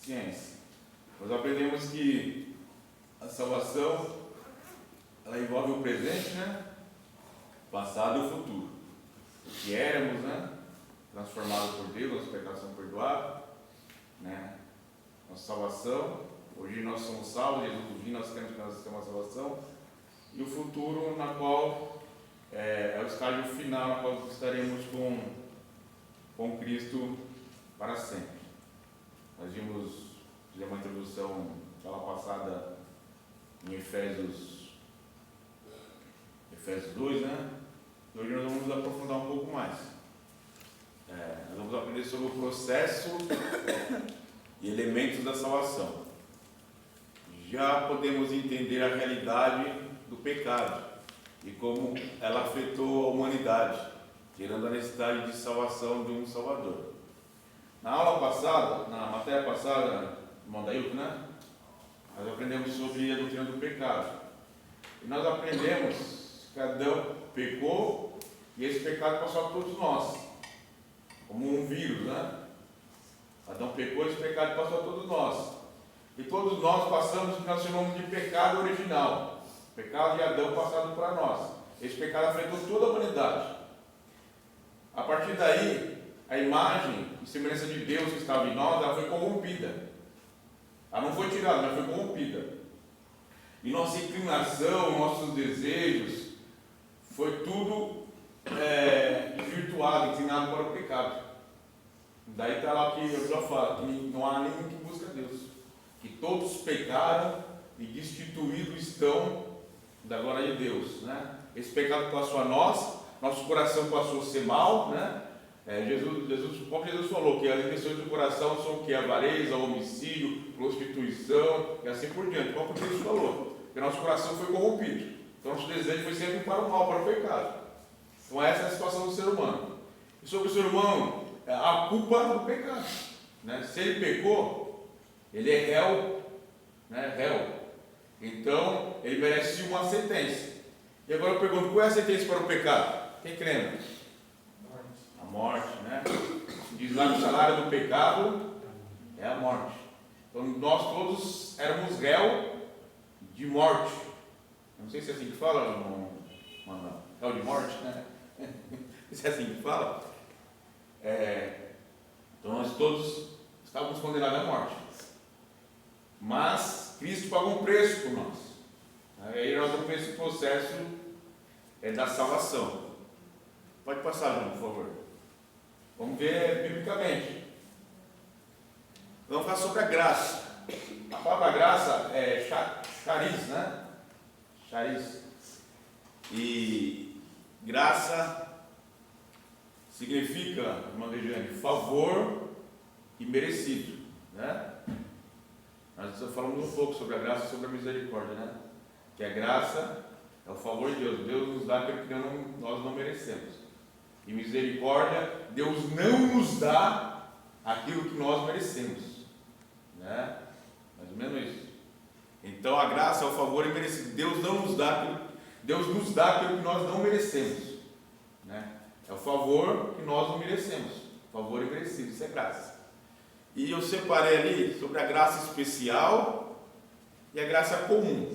ciência. Nós aprendemos que a salvação, ela envolve o presente, né? Passado e o futuro. O que éramos, né? Transformados por Deus, nossos pecados são perdoados, né? Nossa salvação, hoje nós somos salvos, Jesus vindo, nós queremos que nós temos uma salvação, e o futuro, na qual é o estágio final, na qual estaremos com Cristo para sempre. Nós fizemos uma introdução aula passada em Efésios 2, né? E hoje nós vamos aprofundar um pouco mais. Nós vamos aprender sobre o processo e elementos da salvação. Já podemos entender a realidade do pecado e como ela afetou a humanidade, gerando a necessidade de salvação de um Salvador. Na aula passada, na matéria passada, Mondailton, né? Nós aprendemos sobre a doutrina do pecado. E nós aprendemos que Adão pecou e esse pecado passou a todos nós, como um vírus, né? Adão pecou e esse pecado passou a todos nós. E todos nós passamos o que nós chamamos de pecado original. O pecado de Adão passado para nós. Esse pecado afetou toda a humanidade. A partir daí, a imagem e semelhança de Deus que estava em nós, ela foi corrompida. Ela não foi tirada, ela foi corrompida. E nossa inclinação, nossos desejos, foi tudo desvirtuado, inclinado para o pecado. Daí está lá que eu já falo, que não há nenhum que busca Deus. Que todos pecaram e destituídos estão da glória de Deus, né? Esse pecado passou a nós, nosso coração passou a ser mau, né? Como Jesus falou, que as intenções do coração são o que? Avareza, homicídio, prostituição e assim por diante. Como Jesus falou, que nosso coração foi corrompido. Então nosso desejo foi sempre para o mal, para o pecado. Então essa é a situação do ser humano. E sobre o ser humano, a culpa do pecado, né? Se ele pecou, ele é réu, né? Réu. Então, ele merece uma sentença. E agora eu pergunto, qual é a sentença para o pecado? Quem que lembra? A morte, né? Diz lá que o salário do pecado é a morte. Então, nós todos éramos réu de morte. Não sei se é assim que fala, mano. Réu de morte, né? Se é assim que fala. Então, nós todos estávamos condenados à morte. Mas Cristo pagou um preço por nós. Aí nós vamos ver esse processo da salvação. Pode passar, João, por favor. Vamos ver biblicamente. Vamos falar sobre a graça. A palavra graça é charis, né? Charis. E graça significa, irmã Regiane, favor e merecido, né? Nós falamos um pouco sobre a graça e sobre a misericórdia, né? Que a graça é o favor de Deus. Deus nos dá aquilo que nós não merecemos. E misericórdia, Deus não nos dá aquilo que nós merecemos, né? Mais ou menos isso. Então a graça é o favor imerecido. Deus nos dá aquilo que nós não merecemos, né? É o favor que nós não merecemos. Favor imerecido, isso é graça. E eu separei ali sobre a graça especial e a graça comum.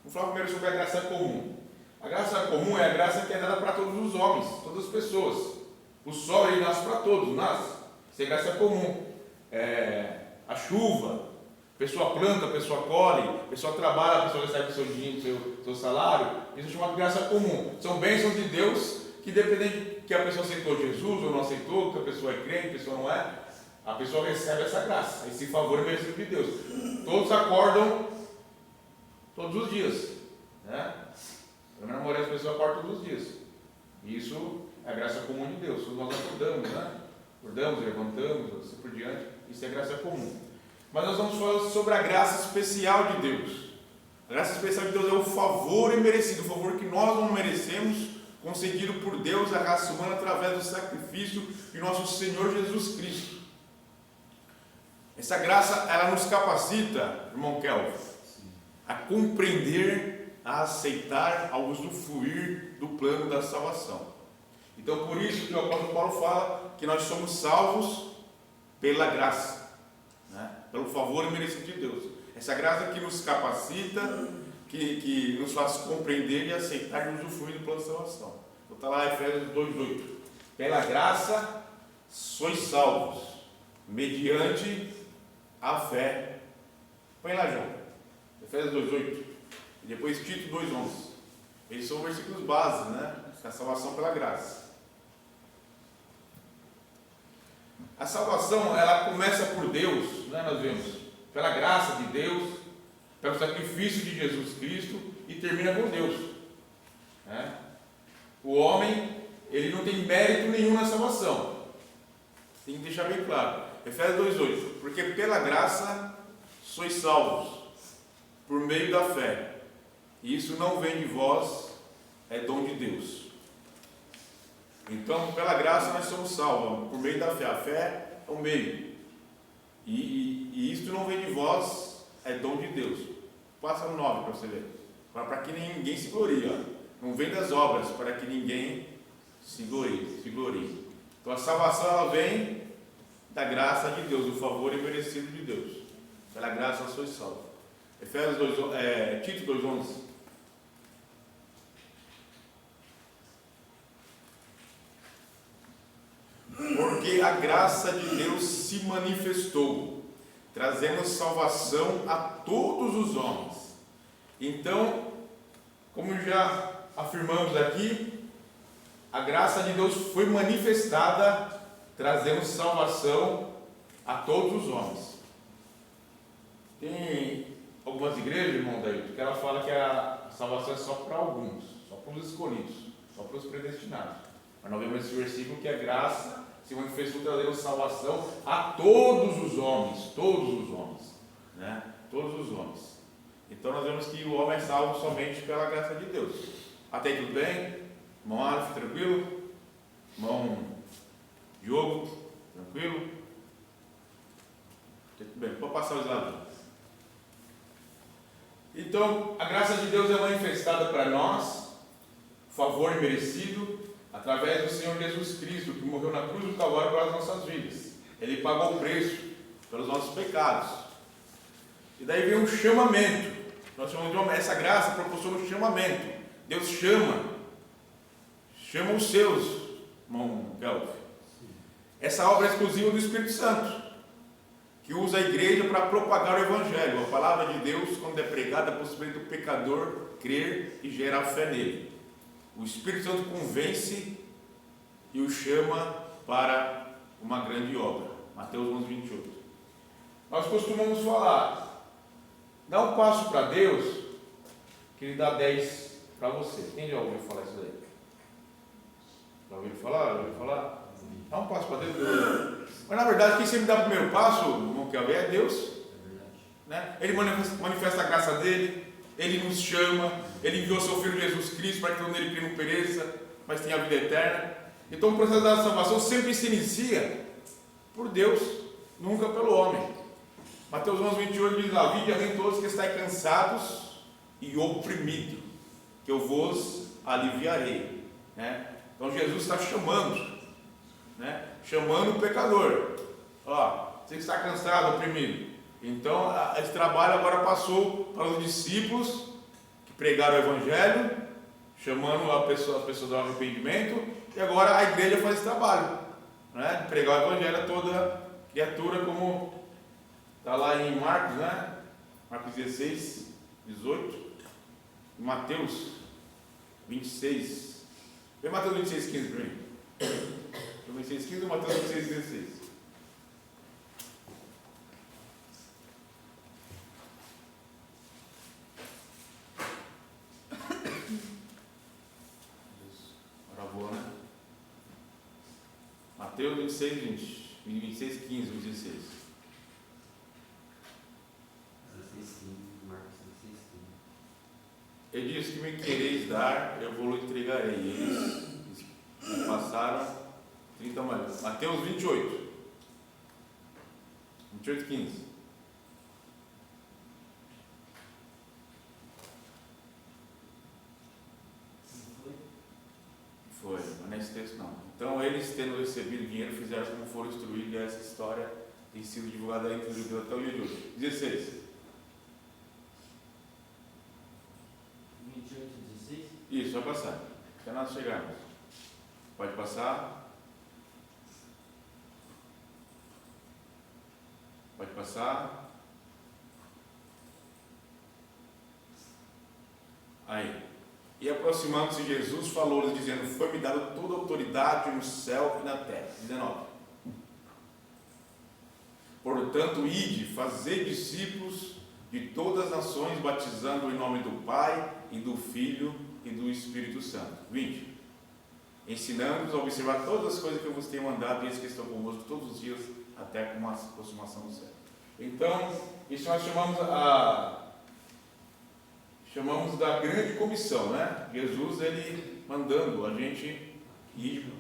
Vamos falar primeiro sobre a graça comum. A graça comum é a graça que é dada para todos os homens, todas as pessoas. O sol ele nasce para todos, nasce. Isso é graça comum. A chuva, a pessoa planta, a pessoa colhe, a pessoa trabalha, a pessoa recebe o seu dinheiro, seu salário. Isso é chamado de graça comum. São bênçãos de Deus que dependem que a pessoa aceitou Jesus ou não aceitou, que a pessoa é crente, a pessoa não é. A pessoa recebe essa graça, esse favor merecido de Deus. Todos acordam todos os dias, né? A maioria das pessoas acordam todos os dias. Isso é a graça comum de Deus. Todos nós acordamos, né? Acordamos, levantamos, assim por diante. Isso é graça comum. Mas nós vamos falar sobre a graça especial de Deus. A graça especial de Deus é o favor imerecido, o favor que nós não merecemos, concedido por Deus à raça humana através do sacrifício de nosso Senhor Jesus Cristo. Essa graça, ela nos capacita, irmão Kelvin, a compreender, a aceitar, a usufruir do plano da salvação. Então, por isso que o apóstolo Paulo fala que nós somos salvos pela graça, né? Pelo favor imerecido de Deus. Essa graça que nos capacita, que nos faz compreender e aceitar e usufruir do plano de salvação. Então está lá Efésios 2:8. Pela graça sois salvos, mediante a fé. Põe lá, João. Efésios 2:8. E depois Tito 2:11. Eles são versículos básicos, né? A salvação pela graça. A salvação, ela começa por Deus, né? Nós vemos, pela graça de Deus, pelo sacrifício de Jesus Cristo, e termina com Deus, né? O homem, ele não tem mérito nenhum na salvação. Tem que deixar bem claro. Efésios 2:8. Porque pela graça sois salvos, por meio da fé. E isso não vem de vós, é dom de Deus. Então, pela graça nós somos salvos, por meio da fé. A fé é o meio. E isso não vem de vós, é dom de Deus. Passa no 9 para você ver. Para que ninguém se glorie. Ó. Não vem das obras, para que ninguém se glorie. Então a salvação ela vem da graça de Deus, do favor imerecido de Deus. Pela graça sois salvos. Efésios 2, Tito 2:11. Porque a graça de Deus se manifestou, trazendo salvação a todos os homens. Então, como já afirmamos aqui, a graça de Deus foi manifestada, trazendo salvação a todos os homens. Tem algumas igrejas, irmão David, que ela fala que a salvação é só para alguns, só para os escolhidos, só para os predestinados. Mas nós vemos esse versículo que a graça se manifestou trazendo salvação a todos os homens, né? Todos os homens. Então nós vemos que o homem é salvo somente pela graça de Deus. Até aí tudo bem? Irmão Alf, tranquilo? Irmão Diogo, tranquilo? Tudo bem, pode passar os lados. Então, a graça de Deus é manifestada para nós, favor merecido, através do Senhor Jesus Cristo, que morreu na cruz do Calvário pelas nossas vidas. Ele pagou o preço pelos nossos pecados. E daí vem um chamamento. Nós chamamos de essa graça proporciona um chamamento. Deus chama os seus, irmão Kelvin. Essa obra é exclusiva do Espírito Santo, que usa a igreja para propagar o Evangelho. A palavra de Deus, quando é pregada, possibilita o pecador crer e gerar fé nele. O Espírito Santo convence e o chama para uma grande obra. Mateus 11:28. Nós costumamos falar, dá um passo para Deus, que Ele dá 10 para você. Quem já ouviu falar isso daí? Já ouviu falar? Dá um passo para Deus. Mas na verdade, quem sempre dá o primeiro passo, irmão Kelvin, é Deus. Né? Ele manifesta a graça dele, Ele nos chama, Ele enviou seu Filho Jesus Cristo para que nele não pereça, mas tenha a vida eterna. Então o processo da salvação sempre se inicia por Deus, nunca pelo homem. Mateus 11:28 diz lá: vinde a mim todos que estáis cansados e oprimidos, que eu vos aliviarei. Né? Então Jesus está chamando, né? Chamando o pecador. Ó, você que está cansado, oprimido. Então esse trabalho agora passou para os discípulos que pregaram o Evangelho, chamando as pessoas ao arrependimento, e agora a igreja faz esse trabalho, né? De pregar o Evangelho a toda criatura, como está lá em Marcos, né? Marcos 16:18, e Mateus 26. Vê Mateus 26:15 para mim. 26:15 ou Mateus 26:16? Hora boa, né? Mateus 26:20. 26:15 ou 16? 16:15, Marcos 16:15. Ele diz: que me quereis dar, eu vou lhe entregarei. Eles passaram 30 mais. Mateus 28. 28:15. Foi, mas nesse texto não. Então eles, tendo recebido dinheiro, fizeram como foram instruídos, e essa história tem sido divulgada entre os judeus até o dia de hoje. 16. 28 e 16? Isso, vai passar. Até nós chegarmos. Pode passar. Pode passar. Aí. E aproximando-se Jesus, falou-lhes, dizendo: foi-me dada toda a autoridade no céu e na terra. 19. Portanto, ide, fazei discípulos de todas as nações, batizando em nome do Pai, e do Filho, e do Espírito Santo. 20. Ensinando-os a observar todas as coisas que eu vos tenho mandado, e eis que estão convosco todos os dias, até a consumação do céu. Então, isso nós chamamos da grande comissão, né? Jesus, ele mandando a gente ir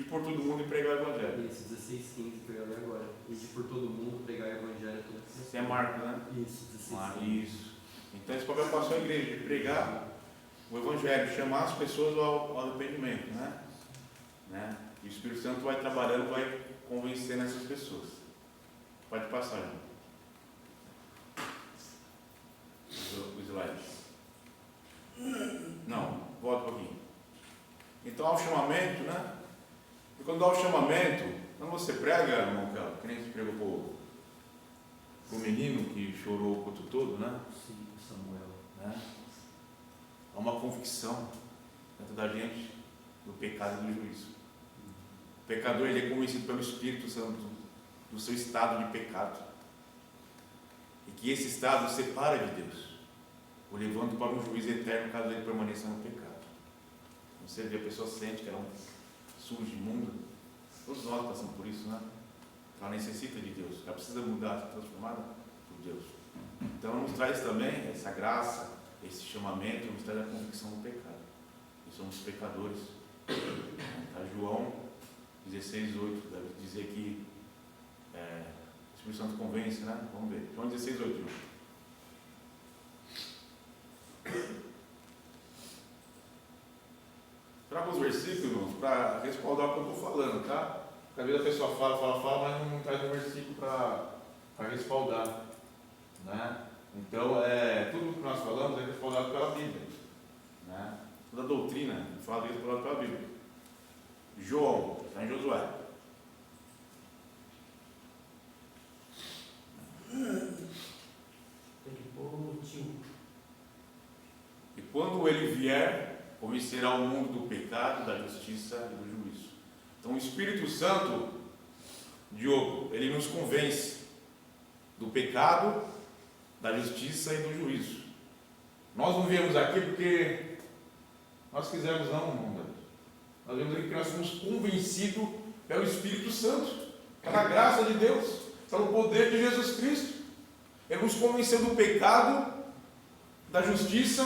por todo mundo e pregar o Evangelho. Isso, 16, 15, pregando agora. Ir por todo mundo, pregar o Evangelho a todas as pessoas. Isso é Marcos, né? Isso, 16, 15. Isso. Então, esse papel passou à igreja, de pregar o Evangelho, chamar as pessoas ao arrependimento, né? E o Espírito Santo vai trabalhando, vai convencendo essas pessoas. Pode passar, gente. O slide. Não, volta um pouquinho. Então há o chamamento, né? E quando há o chamamento, quando você prega, irmão Carlos, que nem você pregou pro menino que chorou o culto todo, né? Sim, Samuel. Né? Há uma convicção dentro da gente do pecado e do juízo. O pecador, ele é convencido pelo Espírito Santo do seu estado de pecado. E que esse estado o separa de Deus, o levando para um juízo eterno caso ele permaneça no pecado. Você vê, a pessoa sente que ela é suja, imunda. Todos nós passamos por isso, né? Ela necessita de Deus, ela precisa mudar, ser transformada por Deus. Então nos traz também essa graça, esse chamamento, nos traz a convicção do pecado. E somos pecadores. Tá? João 16:8 deve dizer que o Espírito Santo convence, né? Vamos ver. João 16:8. Traga os versículos, irmãos, para respaldar o que eu estou falando, tá? Porque às vezes a pessoa fala, mas não traz um versículo para respaldar, né? Então, tudo que nós falamos é respaldado pela Bíblia, né? Toda a doutrina fala isso pela Bíblia. João, está em Josué. Tem que pôr no tio. E quando ele vier, convencerá o mundo do pecado, da justiça e do juízo. Então o Espírito Santo, Diogo, ele nos convence do pecado, da justiça e do juízo. Nós não viemos aqui porque nós quisemos, não, irmão. Nós viemos aqui porque nós somos convencidos pelo Espírito Santo, pela graça de Deus, pelo poder de Jesus Cristo. Ele nos convenceu do pecado, da justiça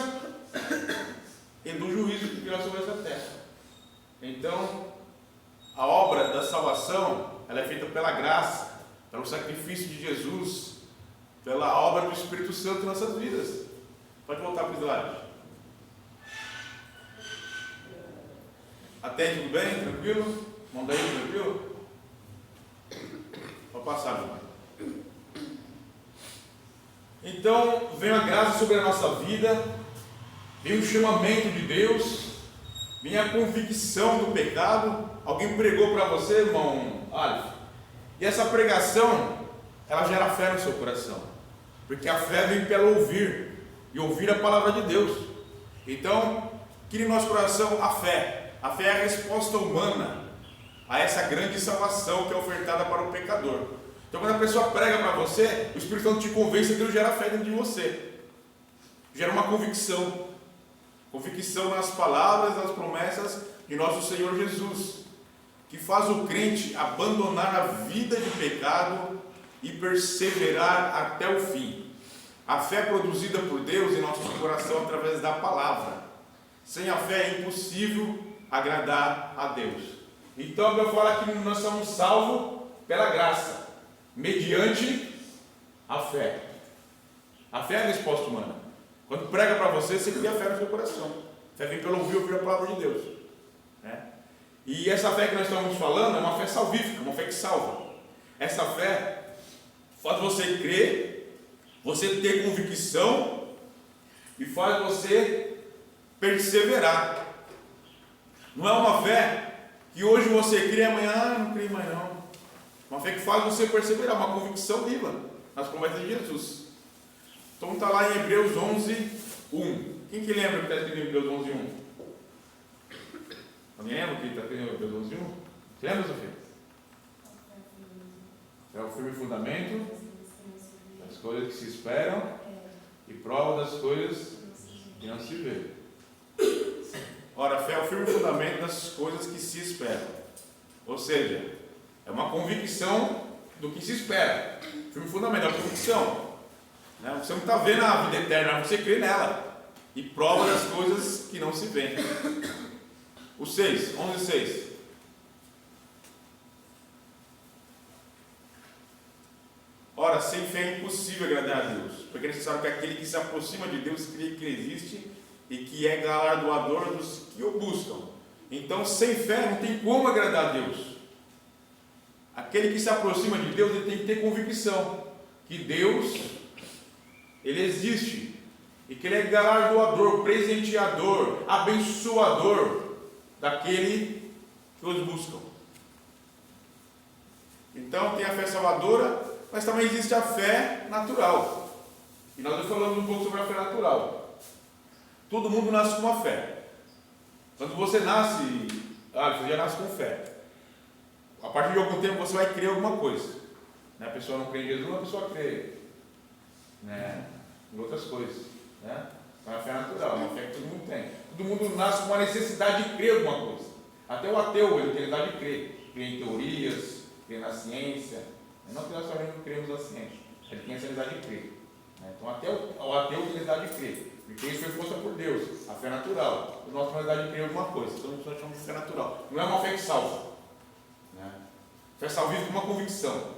e do juízo que virá sobre essa terra. Então, a obra da salvação, ela é feita pela graça, pelo sacrifício de Jesus, pela obra do Espírito Santo em nossas vidas. Pode voltar para o slide. Até aí, tudo bem? Tranquilo? Manda aí, tranquilo? Pode passar, irmão. Então, vem a graça sobre a nossa vida, vem o chamamento de Deus, vem a convicção do pecado. Alguém pregou para você, irmão Aleph? E essa pregação, ela gera fé no seu coração, porque a fé vem pelo ouvir, e ouvir a palavra de Deus. Então, crie em nosso coração a fé. A fé é a resposta humana a essa grande salvação que é ofertada para o pecador. Então, quando a pessoa prega para você, o Espírito Santo te convence, Deus gera fé dentro de você, gera uma convicção nas palavras, nas promessas de nosso Senhor Jesus, que faz o crente abandonar a vida de pecado e perseverar até o fim. A fé é produzida por Deus em nosso coração através da palavra. Sem a fé é impossível agradar a Deus. Então, eu falo que nós somos salvos pela graça, mediante a fé. A fé é a resposta humana. Quando prega para você, você cria fé no seu coração. A fé vem pelo ouvir a palavra de Deus, né? E essa fé que nós estamos falando é uma fé salvífica, uma fé que salva. Essa fé, faz você crer, você ter convicção e faz você perseverar. Não é uma fé que hoje você crê, amanhã não creio mais não. Uma fé que faz você perseverar, uma convicção viva nas promessas de Jesus. Então está lá em Hebreus 11, 1. Quem que lembra o que está escrito em Hebreus 11, 1? Alguém lembra o que está escrito em Hebreus 11, 1? Você lembra, Sofia? É o firme fundamento das coisas que se esperam e prova das coisas que não se vê. Ora, a fé é o firme fundamento das coisas que se esperam. Ou seja, é uma convicção do que se espera. Firme fundamento é uma convicção. Você não está vendo a vida eterna, você crê nela. E prova das coisas que não se vêem. O 6, 11, 6. Ora, sem fé é impossível agradar a Deus, porque é necessário que aquele que se aproxima de Deus creia que Ele existe e que é galardoador dos que o buscam. Então, sem fé não tem como agradar a Deus. Aquele que se aproxima de Deus, ele tem que ter convicção que Deus, Ele existe e que Ele é galardoador, presenteador, abençoador daquele que os buscam. Então, tem a fé salvadora, mas também existe a fé natural. E nós já falamos um pouco sobre a fé natural. Todo mundo nasce com uma fé. Quando você nasce, você já nasce com fé. A partir de algum tempo você vai crer alguma coisa. A pessoa não crê em Jesus, a pessoa crê em outras coisas. Então é a fé natural, uma fé que todo mundo tem. Todo mundo nasce com uma necessidade de crer em alguma coisa. Até o ateu ele tem necessidade de crer. Crê em teorias, crê na ciência. Não que nós também não cremos na ciência. Ele tem essa necessidade de crer. Então até o ateu tem necessidade de crer. Porque isso foi posto por Deus. A fé natural. Nós temos necessidade de crer em alguma coisa. Então nós chamamos de fé natural. Não é uma fé que salva. Fé salvífica com uma convicção.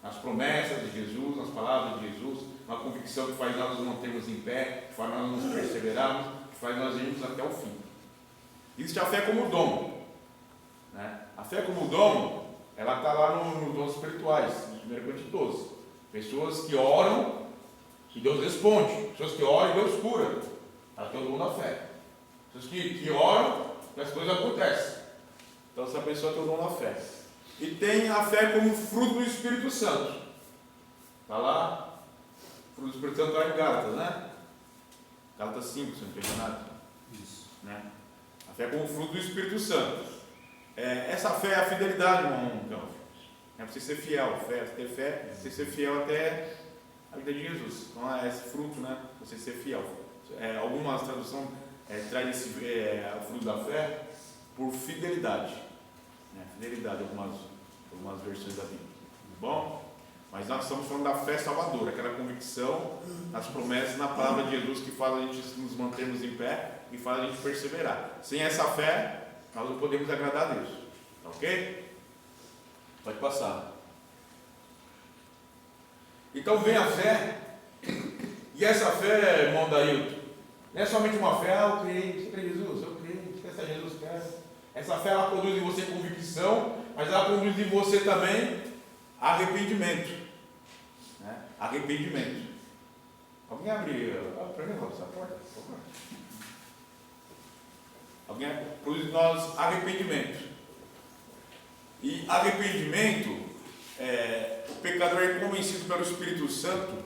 Nas promessas de Jesus, nas palavras de Jesus. Uma convicção que faz nós nos mantermos em pé. Que faz nós nos perseverarmos. Que faz nós irmos até o fim. Existe a fé como dom. A fé como dom, ela está lá nos dons espirituais. Em 1 Coríntios 12. Pessoas que oram e Deus responde. Pessoas que oram e Deus cura. Ela tem o dom da fé. Pessoas que oram e as coisas acontecem. Então essa pessoa tem o dom da fé. E tem a fé como fruto do Espírito Santo. Está lá, o fruto do Espírito Santo está em Gálatas, Gálatas 5, se não estiver enganado. Isso. A fé como fruto do Espírito Santo. Essa fé é a fidelidade, irmão. Então, é você ser fiel. Ter fé, você ser fiel até a vida de Jesus. Então é esse fruto, você ser fiel. Algumas traduções trazem esse fruto da fé por fidelidade. Fidelidade, algumas versões da Bíblia. Bom? Mas nós estamos falando da fé salvadora, aquela convicção nas promessas, na palavra de Jesus que faz a gente nos mantermos em pé e faz a gente perseverar. Sem essa fé, nós não podemos agradar a Deus. Tá ok? Pode passar. Então vem a fé, e essa fé, irmão Dailton, não é somente uma fé, eu creio, você crê em Jesus? Eu creio, você quer ser Jesus? Quer. Essa fé ela produz em você convicção, mas ela produz em você também arrependimento. Arrependimento. Alguém abre para mim essa porta, por favor? Alguém produz em nós arrependimento. E arrependimento, o pecador é convencido pelo Espírito Santo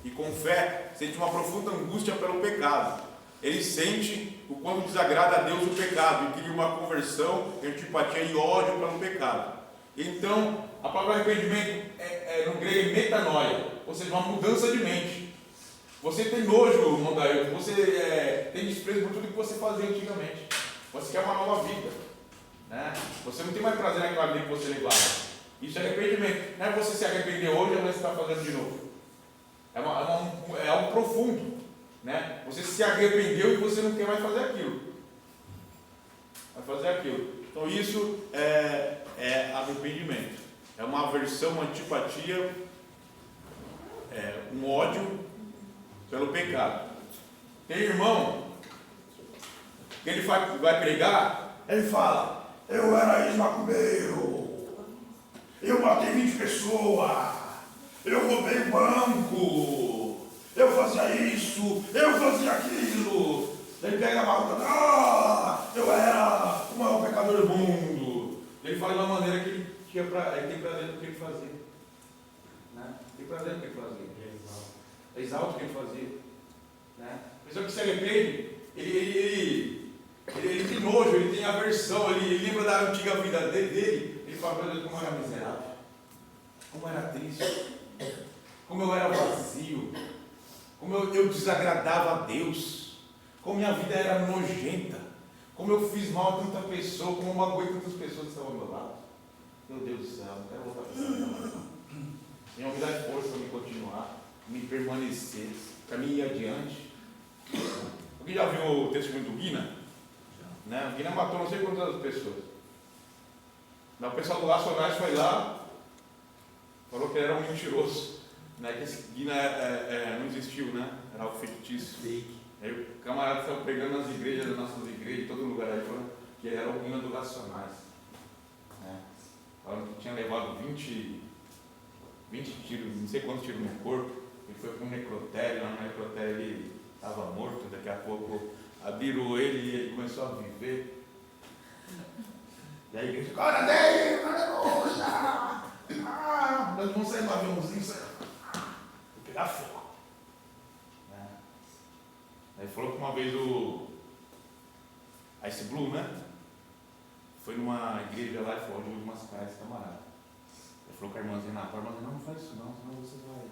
e com fé sente uma profunda angústia pelo pecado. Ele sente o quanto desagrada a Deus o pecado e cria uma conversão, antipatia e ódio pelo pecado. Então, a palavra arrependimento no grego é metanoia, ou seja, uma mudança de mente. Você tem nojo, irmão Dailton, você tem desprezo por tudo que você fazia antigamente. Você quer uma nova vida. Você não tem mais prazer naquela vida que você levava. Isso é arrependimento. Não é você se arrepender hoje, amanhã você está fazendo de novo. É algo profundo. Você se arrependeu e você não quer mais fazer aquilo. Então isso é arrependimento. É uma aversão, uma antipatia, um ódio pelo pecado. Tem irmão que ele vai pregar, ele fala: eu era ex-macumbeiro, eu matei 20 pessoas, Eu roubei o banco, eu fazia isso, eu fazia aquilo. Ele pega a malta, eu era o maior pecador do mundo. Ele fala de uma maneira que ele tem prazer no que ele fazia. Né? Tem prazer no que ele fazia. Exalta o que ele fazia. Né? A pessoa que se arrepende, ele tem nojo, ele tem aversão, ele lembra da antiga vida dele. Ele fala, meu Deus, como eu era miserável, como eu era triste, como eu era vazio, como eu desagradava a Deus, como minha vida era nojenta, como eu fiz mal a tanta pessoa, como eu magoei tantas pessoas que estavam ao meu lado. Meu Deus do céu, não quero voltar para essa vida mais não. Senhor, me dá força para me continuar, me permanecer, para mim ir adiante. Alguém já viu o testemunho do Guina? Né? O Guina matou não sei quantas pessoas. O pessoal do Racionais foi lá, falou que ele era um mentiroso, né? Que esse Guina não existiu, né? Era algo fictício. Aí o camarada estava pregando nas igrejas, nas nossas igrejas, em todo lugar aí, falando que ele era o Guina do Racionais. Né? Falando que tinha levado 20 tiros, não sei quantos tiros no corpo. Ele foi para um necrotério, lá no necrotério ele estava morto, daqui a pouco abriram ele e ele começou a viver. E a igreja, glória a Deus, aleluia! Nós vamos sair no aviãozinho, vou pegar fogo. Né? Aí falou que uma vez o Ice Blue, né? Foi numa igreja lá e falou de umas caras, camarada. Ele falou com a irmãzinha na porta, não faz isso não, senão você vai.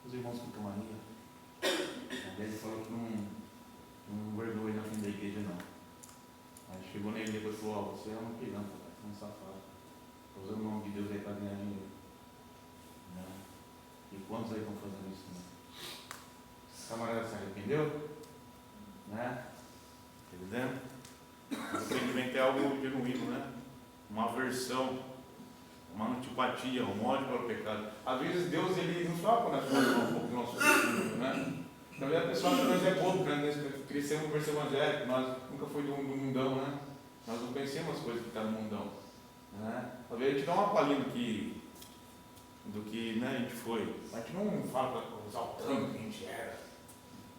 Os irmãos ficam mania. Aí ele falou que não vergonha na frente da igreja não. Aí chegou nele depois e falou, você é um pilantra, você é um safado. Estou usando o nome de Deus aí para ganhar dinheiro. Não. E quantos aí estão fazendo isso? Né? Esse camarada se arrependeu? Né? Entendendo? O arrependimento é algo genuíno, né? Uma aversão, uma antipatia, um ódio para o pecado. Às vezes Deus ele nos fala quando nós falamos um pouco do nosso pecado, né? Talvez a pessoa acha que nós é bobo, né? Nós crescemos no berço evangélico, nós nunca foi do mundão, né? Nós não conhecemos as coisas que estão no mundão. Né? Talvez a gente dá uma palhinha do que né, a gente foi. A gente não fala exaltando quem a gente era,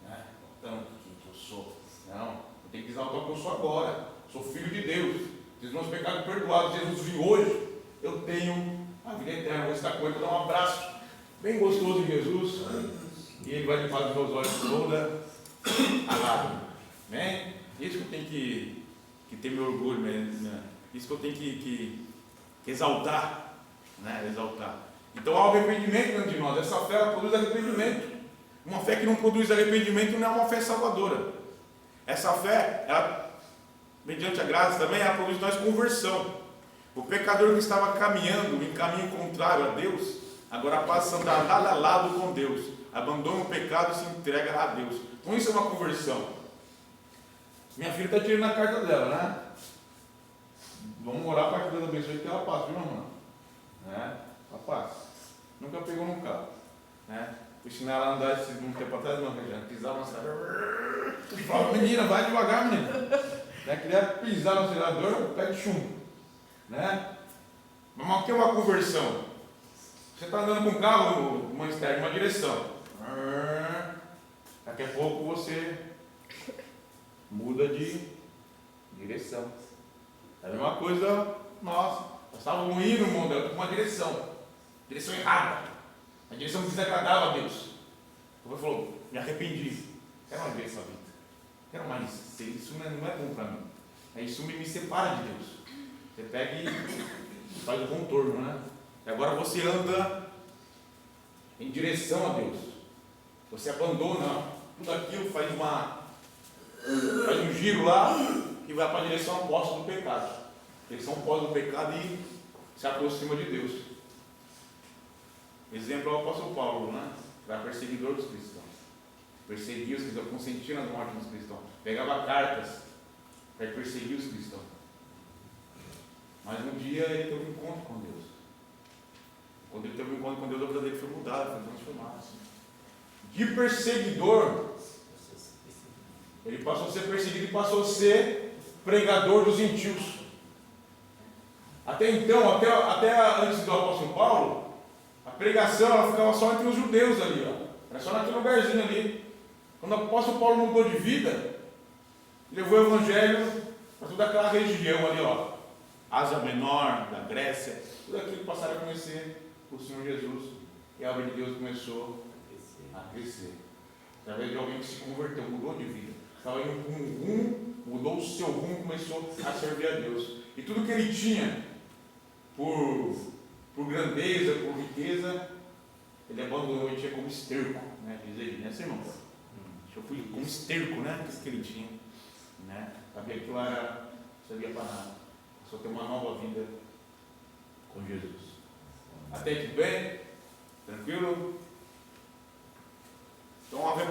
né? Exaltando quem eu sou. Não, eu tenho que exaltar o que eu sou agora. Sou filho de Deus. Os meus pecados perdoados, Jesus viu hoje. Eu tenho a vida eterna. Vou estar com ele, vou dar um abraço bem gostoso de Jesus. E ele vai limpar dos meus olhos toda a lágrima. Né? Isso que eu tenho que ter meu orgulho, né? Isso que eu tenho que exaltar. Né? Exaltar. Então há o arrependimento dentro de nós. Essa fé ela produz arrependimento. Uma fé que não produz arrependimento não é uma fé salvadora. Essa fé, ela, mediante a graça também, ela produz em nós conversão. O pecador que estava caminhando em caminho contrário a Deus, agora passa a andar lado a lado com Deus. Abandona o pecado e se entrega a Deus. Então isso é uma conversão. Minha filha está tirando a carta dela, né? Vamos orar para que Deus abençoe que ela passe, viu, irmã? Né? Ela passa. Nunca pegou num carro. Né? Fui ensinar ela a andar esse um tempo atrás, não, já pisava no acelerador. Fala, menina, vai devagar, menina. Né? Queria pisar no acelerador, pega chumbo. Né? Mas o que é uma conversão? Você está andando com um carro, uma estrada, uma direção. Daqui a pouco você muda de direção. É a mesma coisa, nossa, nós estávamos indo, mudando para uma direção errada, a direção que desagradava a Deus. Então ele falou, me arrependi, quero mais ver essa vida, quero mais, isso não é bom para mim, isso me separa de Deus. Você pega e faz o contorno, né? E agora você anda em direção a Deus. Você abandona tudo aquilo, faz um giro lá e vai para a direção oposta do pecado. Direção oposta do pecado e se aproxima de Deus. Exemplo é o apóstolo Paulo, né? Era perseguidor dos cristãos. Perseguia os cristãos, consentia na morte dos cristãos. Pegava cartas para perseguir os cristãos. Mas um dia ele teve um encontro com Deus. Quando ele teve um encontro com Deus, a vida dele foi mudada, foi transformada. De perseguidor, ele passou a ser perseguido e passou a ser pregador dos gentios. Até então, até antes do apóstolo Paulo, A pregação ela ficava só entre os judeus ali, ó. Era só naquele lugarzinho ali. Quando o apóstolo Paulo mudou de vida, levou o evangelho para toda aquela região ali, ó. Ásia Menor, da Grécia, tudo aquilo passaram a conhecer o Senhor Jesus. E a obra de Deus começou a crescer. Através de alguém que se converteu, mudou de vida. Estava indo com um rumo, mudou o seu rumo, começou a servir a Deus. E tudo que ele tinha por grandeza, por riqueza, ele abandonou e tinha como esterco, né? Diz ele, né, irmão? Eu fui como esterco, né? Que ele tinha, né? Sabia que aquilo era, não servia para nada. Só ter uma nova vida com Jesus. Até que bem? Tranquilo? Então, arrependimento.